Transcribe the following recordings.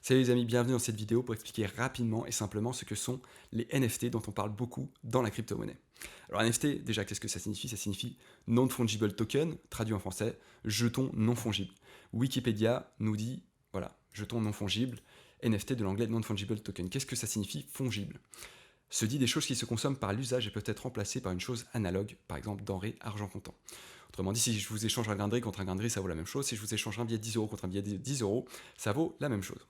Salut les amis, bienvenue dans cette vidéo pour expliquer rapidement et simplement ce que sont les NFT dont on parle beaucoup dans la crypto-monnaie. Alors NFT, déjà qu'est-ce que ça signifie? Ça signifie Non-Fungible Token, traduit en français, jeton non fongible. Wikipédia nous dit, voilà, jeton non fongible, NFT de l'anglais Non-Fungible Token. Qu'est-ce que ça signifie fongible? Se dit des choses qui se consomment par l'usage et peuvent être remplacées par une chose analogue, par exemple denrée, argent comptant. Autrement dit, si je vous échange un grain de riz contre un grain de riz, ça vaut la même chose. Si je vous échange un billet de 10 euros contre un billet de 10 euros, ça vaut la même chose.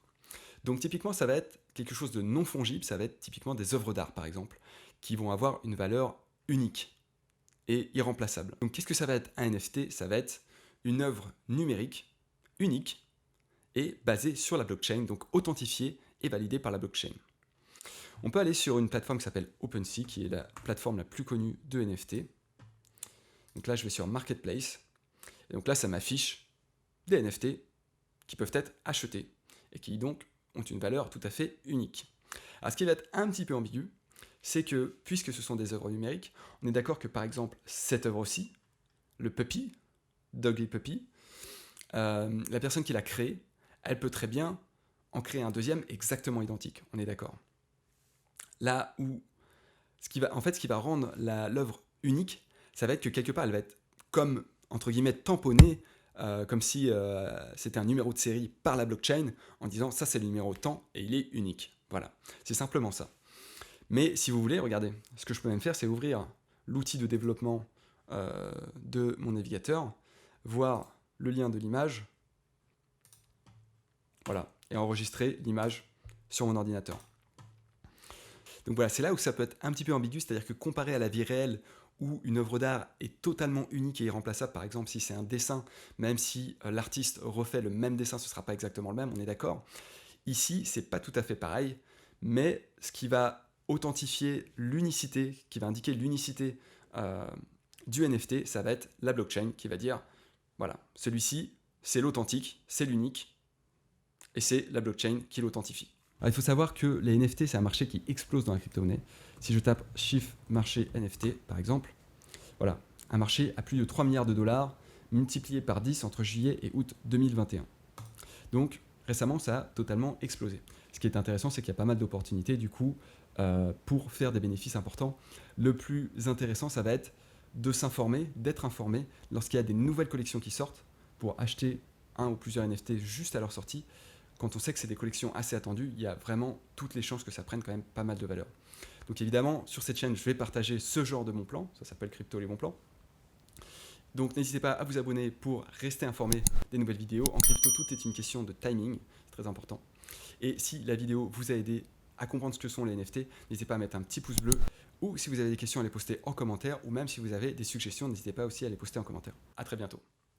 Donc typiquement, ça va être quelque chose de non fongible, ça va être typiquement des œuvres d'art par exemple, qui vont avoir une valeur unique et irremplaçable. Donc qu'est-ce que ça va être un NFT? Ça va être une œuvre numérique, unique, et basée sur la blockchain, donc authentifiée et validée par la blockchain. On peut aller sur une plateforme qui s'appelle OpenSea, qui est la plateforme la plus connue de NFT. Donc là, je vais sur Marketplace, et donc là, ça m'affiche des NFT qui peuvent être achetés, et qui donc ont une valeur tout à fait unique. Alors ce qui va être un petit peu ambigu, c'est que puisque ce sont des œuvres numériques, on est d'accord que par exemple cette œuvre-ci, le Puppy, Doggy Puppy, la personne qui l'a créé, elle peut très bien en créer un deuxième exactement identique, on est d'accord. Là où, ce qui va rendre l'œuvre unique, ça va être que quelque part elle va être comme, entre guillemets, tamponnée, comme si c'était un numéro de série par la blockchain, en disant ça c'est le numéro tant et il est unique. Voilà, c'est simplement ça. Mais si vous voulez, regardez, ce que je peux même faire, c'est ouvrir l'outil de développement de mon navigateur, voir le lien de l'image, voilà, et enregistrer l'image sur mon ordinateur. Donc voilà, c'est là où ça peut être un petit peu ambigu, c'est-à-dire que comparé à la vie réelle, où une œuvre d'art est totalement unique et irremplaçable, par exemple si c'est un dessin, même si l'artiste refait le même dessin, ce ne sera pas exactement le même, on est d'accord. Ici, c'est pas tout à fait pareil, mais ce qui va authentifier l'unicité, qui va indiquer l'unicité du NFT, ça va être la blockchain qui va dire, voilà, celui-ci, c'est l'authentique, c'est l'unique, et c'est la blockchain qui l'authentifie. Alors, il faut savoir que les NFT, c'est un marché qui explose dans la crypto-monnaie. Si je tape chiffre marché NFT, par exemple, voilà, un marché à plus de 3 milliards de dollars, multiplié par 10 entre juillet et août 2021. Donc, récemment, ça a totalement explosé. Ce qui est intéressant, c'est qu'il y a pas mal d'opportunités, du coup, pour faire des bénéfices importants. Le plus intéressant, ça va être de s'informer, d'être informé lorsqu'il y a des nouvelles collections qui sortent pour acheter un ou plusieurs NFT juste à leur sortie. Quand on sait que c'est des collections assez attendues, il y a vraiment toutes les chances que ça prenne quand même pas mal de valeur. Donc évidemment, sur cette chaîne, je vais partager ce genre de bons plans, ça s'appelle Crypto les bons plans. Donc n'hésitez pas à vous abonner pour rester informé des nouvelles vidéos. En crypto, tout est une question de timing, c'est très important. Et si la vidéo vous a aidé à comprendre ce que sont les NFT, n'hésitez pas à mettre un petit pouce bleu, ou si vous avez des questions, à les poster en commentaire, ou même si vous avez des suggestions, n'hésitez pas aussi à les poster en commentaire. À très bientôt.